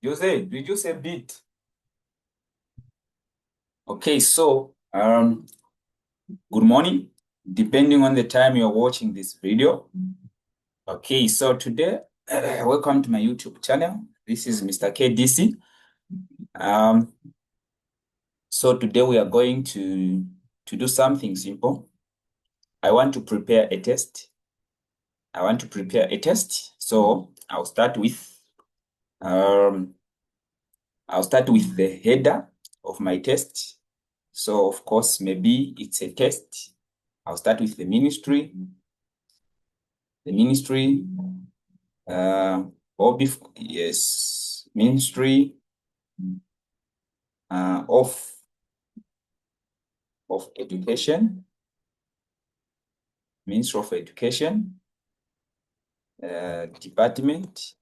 Jose, reduce a bit. Okay, so good morning, depending on the time you're watching this video. Okay, so today, welcome to my YouTube channel. This is Mr. KDC. Um, so today we are going to do something simple. I want to prepare a test. So um, I'll start with the header of my test. So of course, maybe it's a test. I'll start with the ministry. Uh, ministry of education, Ministry of Education, Department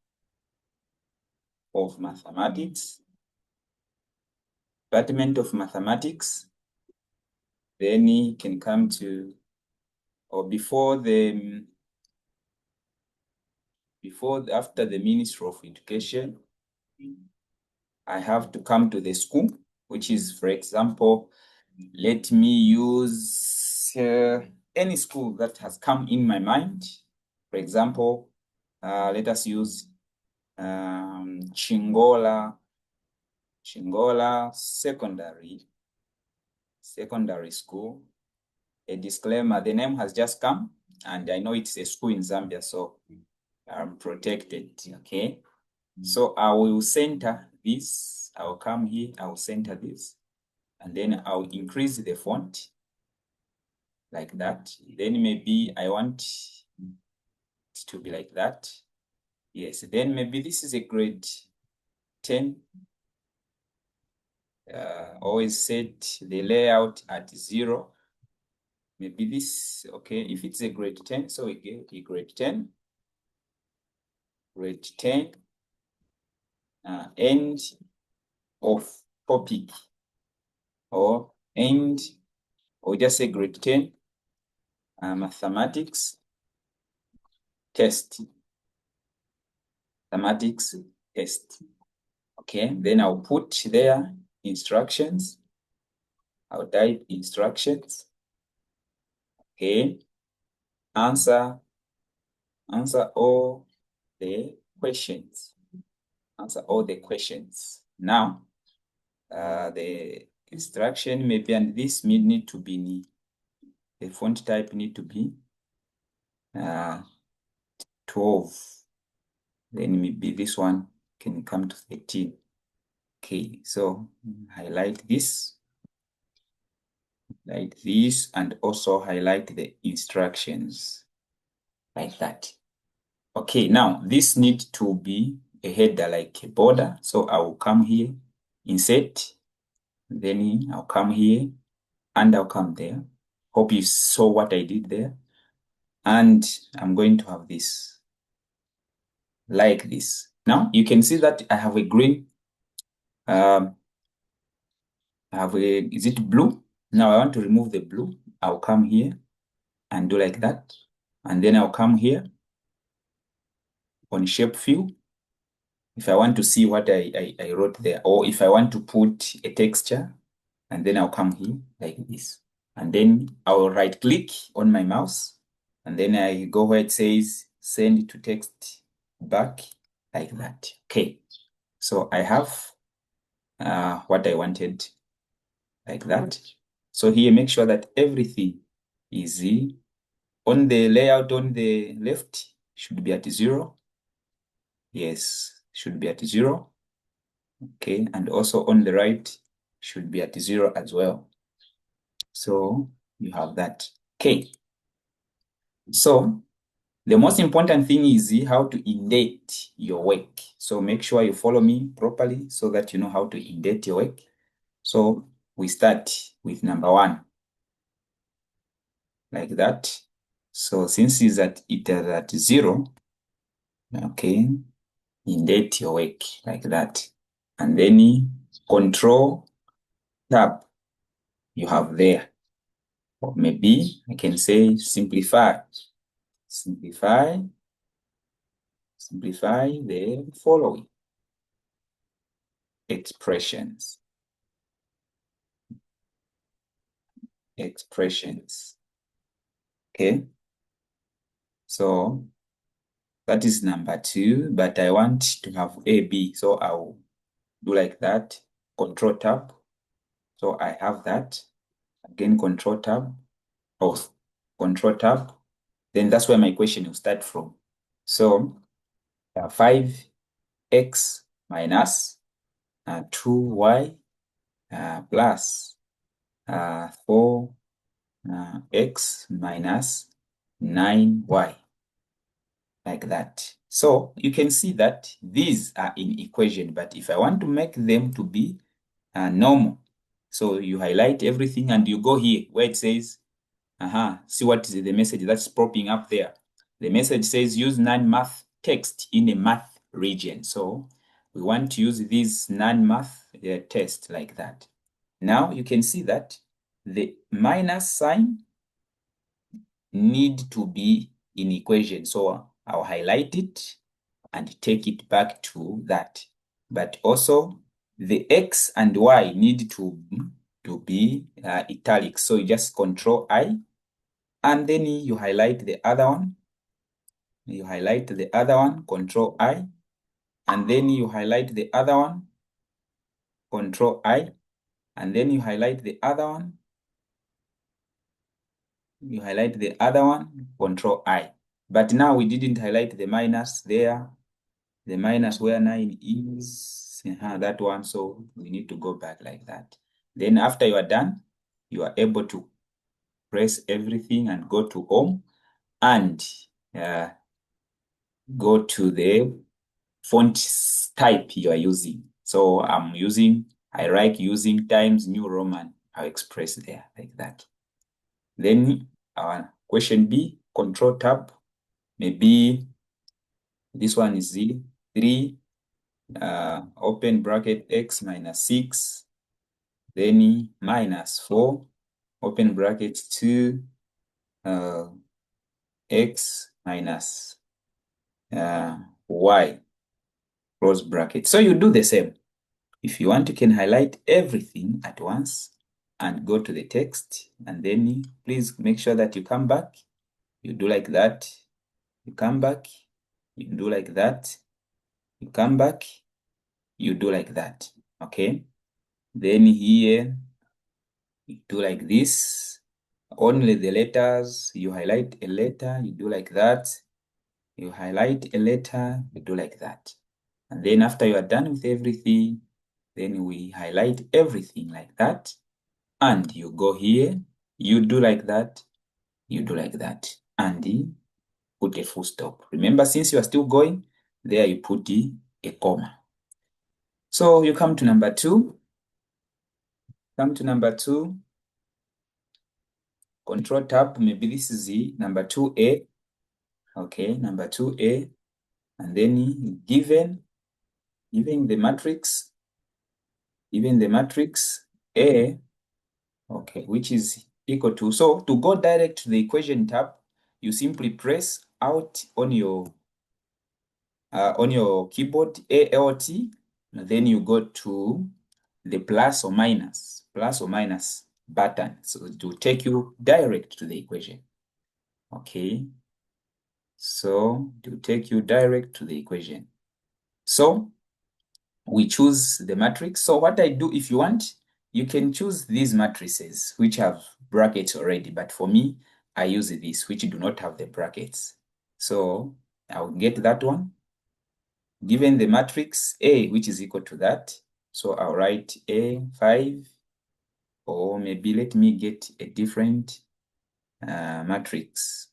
of Mathematics, Then you can come to, or after the Ministry of Education, I have to come to the school, which is, for example, let me use any school that has come in my mind. For example, let us use Chingola Secondary School. A disclaimer, the name has just come, and I know it's a school in Zambia, so I'm protected, okay? So I will center this. I'll come here, I'll center this, and then I'll increase the font like that. Then maybe I want it to be like that. Yes, then maybe this is a grade 10. Always set the layout at 0. Maybe this, okay, if it's a grade 10, so we get a grade 10. End of topic, or end, or just say grade 10, mathematics test. Okay, then I'll put there instructions. I'll type instructions. Okay, answer all the questions. Now, the instruction maybe, and this need to be, the font type need to be 12. Then maybe this one can come to 13. Okay, so highlight this, and also highlight the instructions like that. Okay, now this needs to be a header, like a border. So I will come here, insert, then I'll come here, and I'll come there. Hope you saw what I did there. And I'm going to have this like this. Now you can see that I have a green, is it blue? Now I want to remove the blue. I'll come here and do like that. And then I'll come here on shape fill. If I want to see what I wrote there, or if I want to put a texture, and then I'll come here like this. And then I'll right click on my mouse, and then I go where it says send to text back like that. Okay, so I have what I wanted like that. So here, make sure that everything is on the layout. On the left should be at 0. Yes, should be at 0. Okay, and also on the right should be at 0 as well. So you have that. Okay, so the most important thing is how to indent your work. So make sure you follow me properly so that you know how to indent your work. So we start with number 1, like that. So since it is at 0, okay, indent your work like that. And then Control Tab you have there. Or maybe I can say simplify the following. expressions. Okay, so that is number 2, but I want to have AB, so I'll do like that, Control Tab. So I have that, again, Control Tab, Control Tab, then that's where my equation will start from. So 5x minus 2y plus 4x minus 9y, like that. So you can see that these are in equation, but if I want to make them to be normal, so you highlight everything and you go here where it says, see what is the message that's popping up there. The message says use non-math text in a math region. So we want to use this non-math text like that. Now you can see that the minus sign need to be in equation. So I'll highlight it and take it back to that. But also the X and Y need to be italic. So you just Control I, and then you highlight the other one. You highlight the other one, Control I, and then you highlight the other one, Control I, and then you highlight the other one. You highlight the other one, Control I. But now we didn't highlight the minus there. The minus where 9 is, that one, so we need to go back like that. Then after you are done, you are able to press everything and go to home and go to the font type you are using. So I like using Times New Roman. I'll express there like that. Then question B, Control Tab, maybe this one is 3, open bracket x minus 6, then minus 4, open bracket 2, x minus y, close bracket. So you do the same. If you want, you can highlight everything at once and go to the text, and then please make sure that you come back. You do like that. You come back. You do like that. You come back. You do like that. Okay. Then here, you do like this. Only the letters, you highlight a letter, you do like that. You highlight a letter, you do like that. And then after you are done with everything, then we highlight everything like that. And you go here, you do like that, you do like that. And put a full stop. Remember, since you are still going, there you put a comma. So you come to number 2. Come to number 2. Control Tab, maybe this is the number 2A. Okay, number 2A. And then given the matrix, A, okay, which is equal to, so to go direct to the equation tab, you simply press Alt on your keyboard, ALT, and then you go to the plus or minus button, so it will take you direct to the equation. Okay, so it will take you direct to the equation. So we choose the matrix. So what I do, if you want, you can choose these matrices which have brackets already, but for me, I use these which do not have the brackets. So I'll get that one. Given the matrix A, which is equal to that, so I'll write A5, or maybe let me get a different matrix.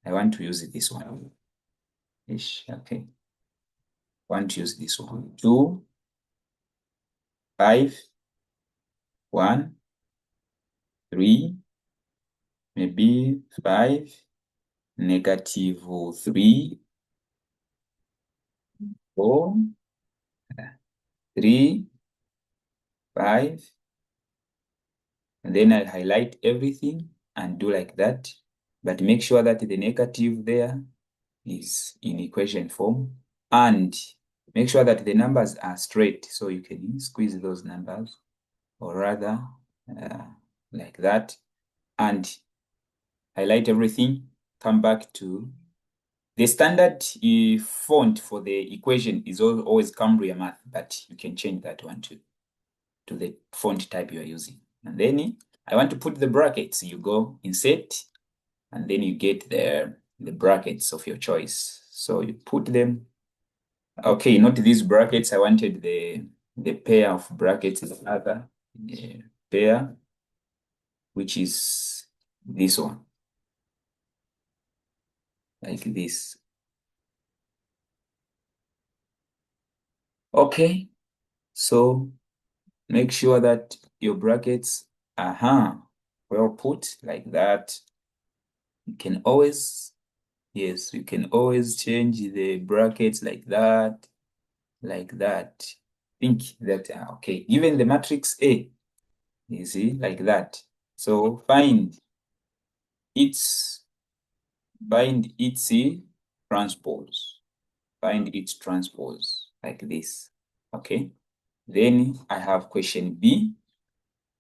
I want to use this one. Okay. Want to use this one. 2, 5, 1, 3, maybe 5, -3, 4, 3, 5, and then I'll highlight everything and do like that. But make sure that the negative there is in equation form, and make sure that the numbers are straight. So you can squeeze those numbers, or rather like that, and highlight everything, come back to the standard font for the equation is always Cambria Math, but you can change that one to the font type you are using. And then I want to put the brackets. You go insert, and then you get the brackets of your choice. So you put them. Okay, not these brackets. I wanted the pair of brackets, the other pair, which is this one, like this. Okay, so make sure that your brackets are well put like that. You can always, yes, you can always change the brackets like that, like that. Think that, okay, even the matrix A, you see, like that. So find its transpose. Find its transpose like this. Okay. Then I have question B.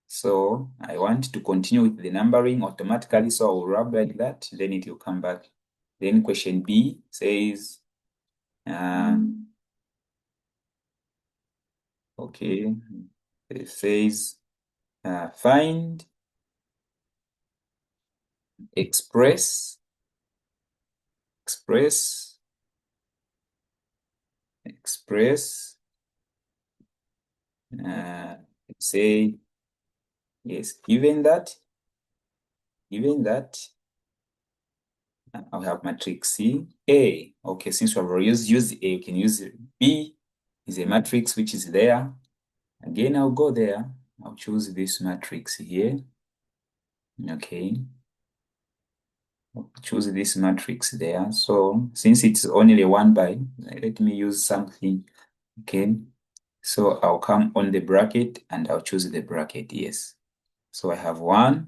So I want to continue with the numbering automatically. So I'll rub like that. Then it will come back. Then question B says, okay, it says find express uh, say yes, given that I'll have matrix C A. Okay, since we have already used A, you can use B is a matrix which is there. Again, I'll go there. I'll choose this matrix here. Okay, I'll choose this matrix there. So since it's only 1 by, let me use something. Okay, so I'll come on the bracket and I'll choose the bracket. Yes. So I have 1,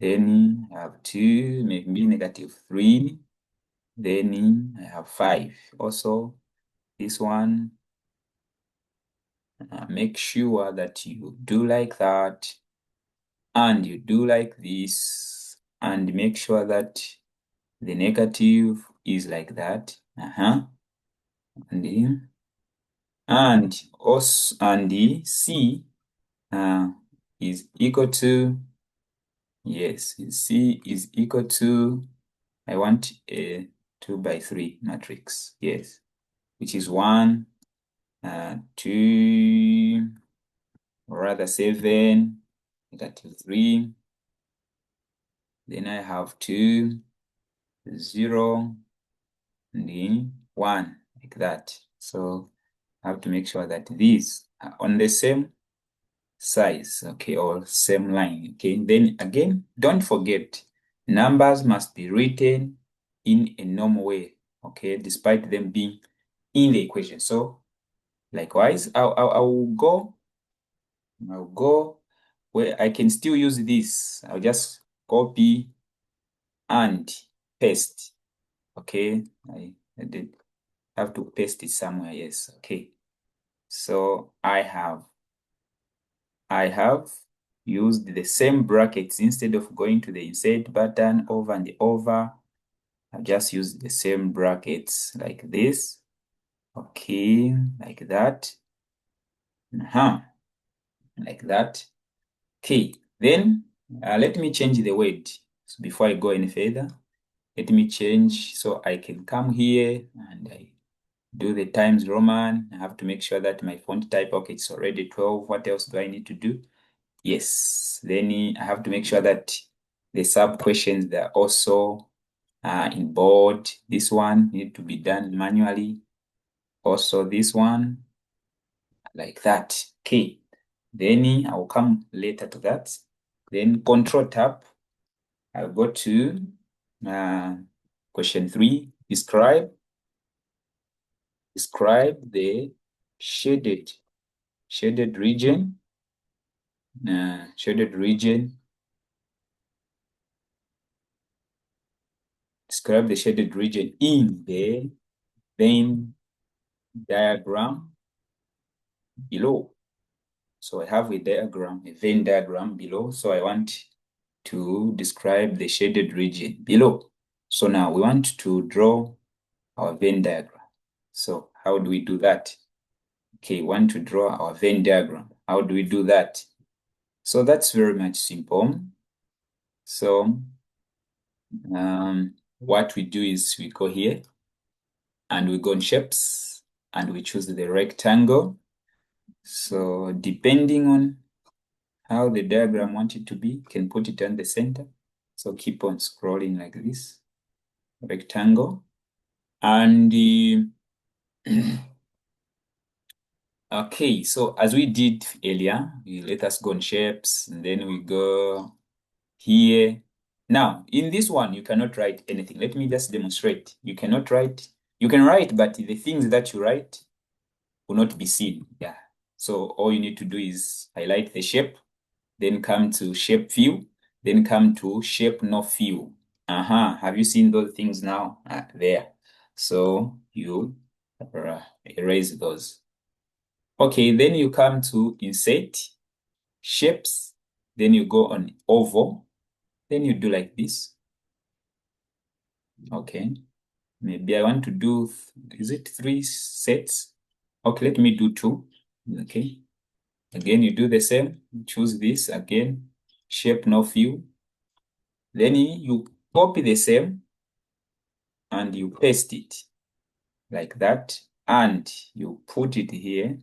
then I have 2, maybe -3, then I have 5. Also, this one, make sure that you do like that, and you do like this, and make sure that the negative is like that. And also, and the C is equal to, yes, C is equal to, I want a 2 by 3 matrix, yes, which is 1, 2, or rather 7, -3. Then I have 2, 0, and then 1, like that. So I have to make sure that these are on the same size, okay, or same line, okay. Then again, don't forget, numbers must be written in a normal way, okay, despite them being in the equation. So likewise, I'll go where I can still use this. I'll just copy and paste, okay. I did have to paste it somewhere, yes, okay. So I have used the same brackets. Instead of going to the insert button over and over, I've just used the same brackets like this. Okay, like that. Like that. Okay, then let me change the weight. So before I go any further, let me change so I can come here and I do the Times Roman. I have to make sure that my font type, okay, it's already 12. What else do I need to do? Yes, then I have to make sure that the sub questions, they're also in bold. This one need to be done manually. Also this one, like that. Okay, then I will come later to that. Then Control Tab, I'll go to question 3, describe the shaded region. Describe the shaded region in the Venn diagram below. So I have a diagram, a Venn diagram below. So I want to describe the shaded region below. So now we want to draw our Venn diagram. So how do we do that? Okay, want to draw our Venn diagram. How do we do that? So that's very much simple. So what we do is we go here and we go on shapes and we choose the rectangle. So depending on how the diagram wants it to be, you can put it on the center. So keep on scrolling like this, rectangle. And okay, so as we did earlier, let us go on shapes and then we go here. Now, in this one, you cannot write anything. Let me just demonstrate. You cannot write, you can write, but the things that you write will not be seen. Yeah. So all you need to do is highlight the shape, then come to shape view, then come to shape no view. Have you seen those things now? There. So you erase those. Okay, then you come to insert shapes, then you go on oval, then you do like this. Okay, maybe I want to do, is it 3 sets? Okay, let me do 2. Okay, again, you do the same, choose this again, shape no view. Then you copy the same and you paste it like that, and you put it here.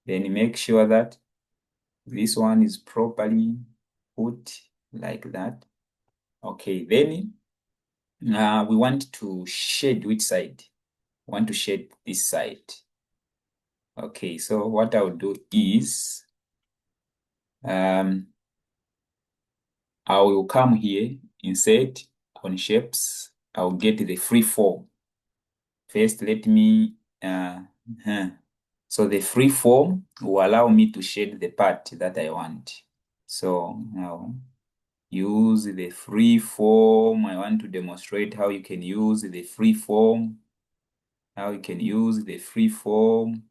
Then make sure that this one is properly put like that. Okay, then we want to shade which side? We want to shade this side. Okay, so what I'll do is I will come here, insert on shapes. I'll get the free form. First, let me so the free form will allow me to shade the part that I want. So now use the free form. I want to demonstrate how you can use the free form. How you can use the free form.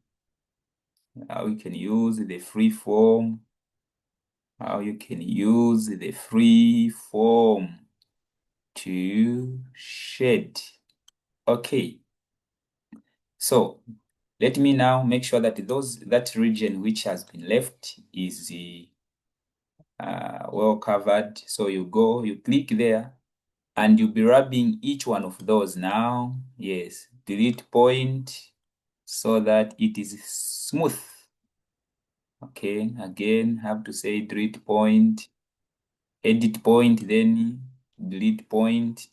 How you can use the free form. How you can use the free form to shade. Okay. So let me now make sure that that region which has been left is well covered. So you go, you click there, and you'll be rubbing each one of those now. Yes, delete point so that it is smooth. Okay, again, have to say delete point, edit point, then delete point.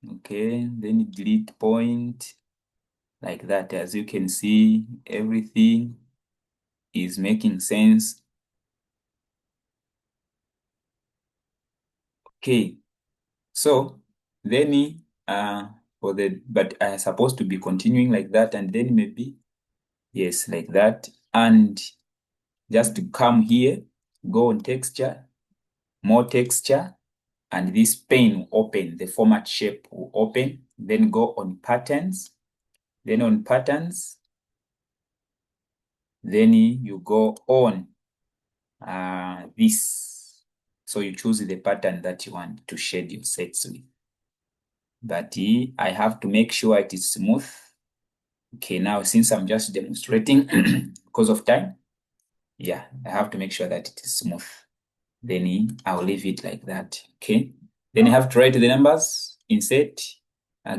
Okay, then delete point like that. As you can see, everything is making sense. Okay, so then but I supposed to be continuing like that, and then maybe yes, like that, and just to come here, go on texture, more texture, and this pane will open, the format shape will open, then go on patterns, then on patterns, then you go on this. So you choose the pattern that you want to shade your sets with. But I have to make sure it is smooth. Okay, now since I'm just demonstrating because of time, yeah, I have to make sure that it is smooth. Then I'll leave it like that. Okay, then I have to write the numbers, insert,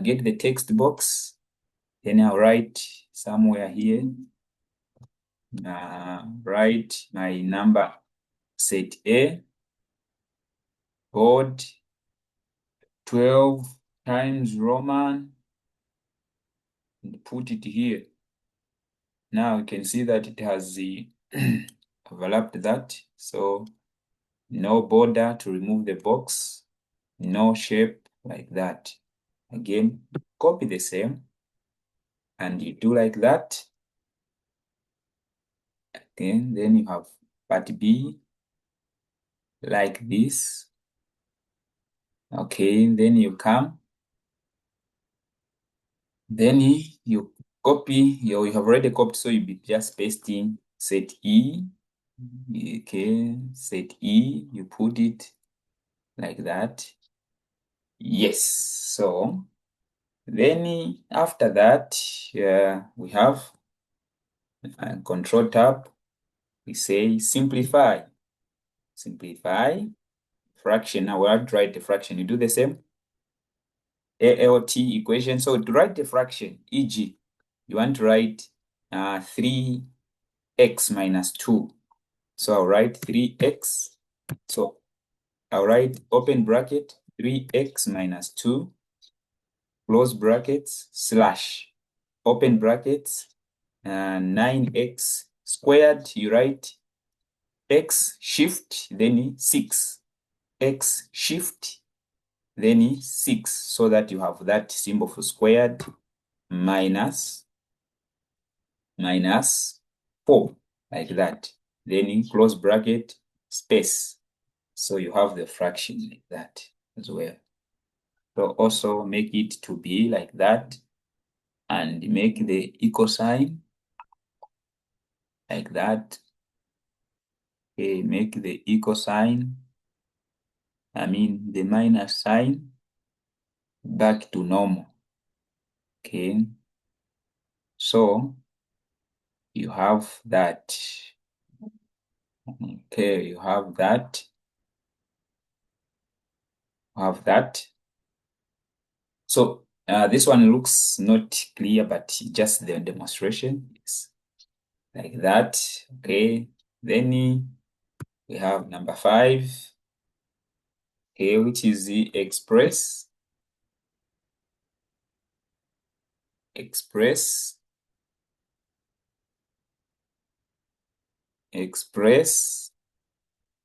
get the text box, then I'll write somewhere here, write my number set A, bold, 12 times Roman, and put it here. Now you can see that it has overlapped that. So no border to remove the box, no shape like that. Again, copy the same and you do like that. Again, then you have part B like this. Okay, then you come, then you copy. You have already copied, so you be just pasting set E. Okay, set E, you put it like that. Yes. So then after that, we have control tab. We say simplify. Simplify fraction. Now we have to write the fraction. You do the same. ALT equation. So to write the fraction, e.g., you want to write 3x minus 2. So I'll write 3x. So I'll write open bracket 3x minus 2, close brackets, slash, open brackets, 9x squared. You write x shift, then 6. X shift, then 6, so that you have that symbol for squared minus 4, like that. Then close bracket, space. So you have the fraction like that as well. So also make it to be like that and make the equal sign like that. Okay, make the equal sign, the minus sign back to normal. Okay, so you have that. Okay, you have that. So this one looks not clear, but just the demonstration is like that. Okay, then we have number 5, okay, which is the express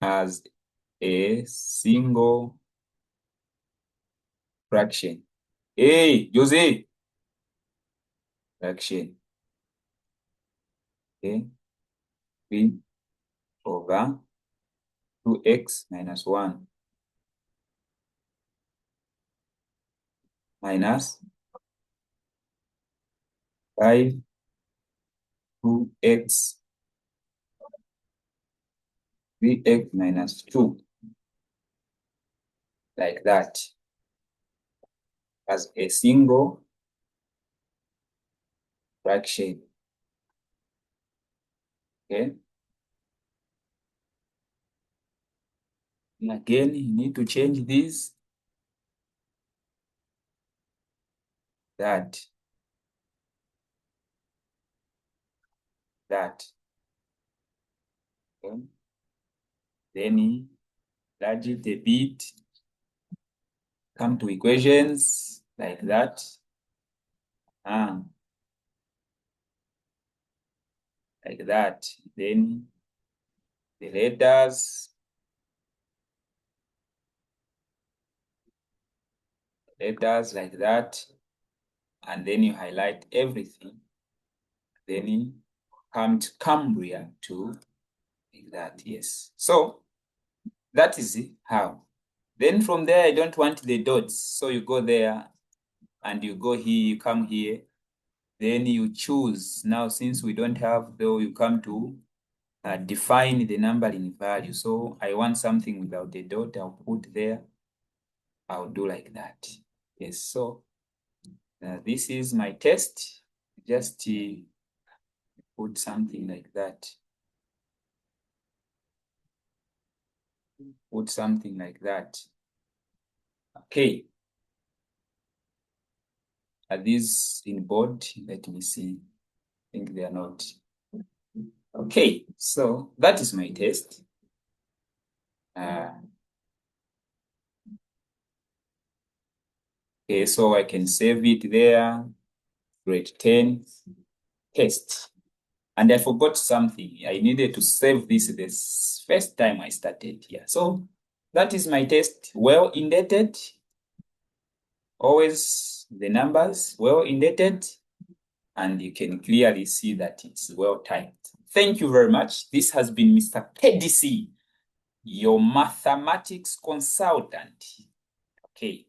as a single fraction. Hey, Jose, fraction. Okay, 3 over 2x minus 1 minus 5 2x 3x minus 2, like that, as a single fraction. Okay. And again, you need to change this, that. Okay. Then enlarge it a bit, come to equations like that. Like that. Then the letters like that, and then you highlight everything. Then you come to Cambria to like that. Yes. So that is how. Then from there, I don't want the dots. So you go there and you go here, you come here. Then you choose. Now, since we don't have, though, you come to define the numbering value. So I want something without the dot, I'll put there. I'll do like that. Yes, so this is my test. Just put something like that. Put something like that. Okay. Are these in bold? Let me see. I think they are not. Okay, so that is my test. Okay, so I can save it there. Grade 10 test. And I forgot something. I needed to save this first time I started here. So that is my test. Well indented. Always the numbers well indented. And you can clearly see that it's well typed. Thank you very much. This has been Mr. KDC, your mathematics consultant. Okay.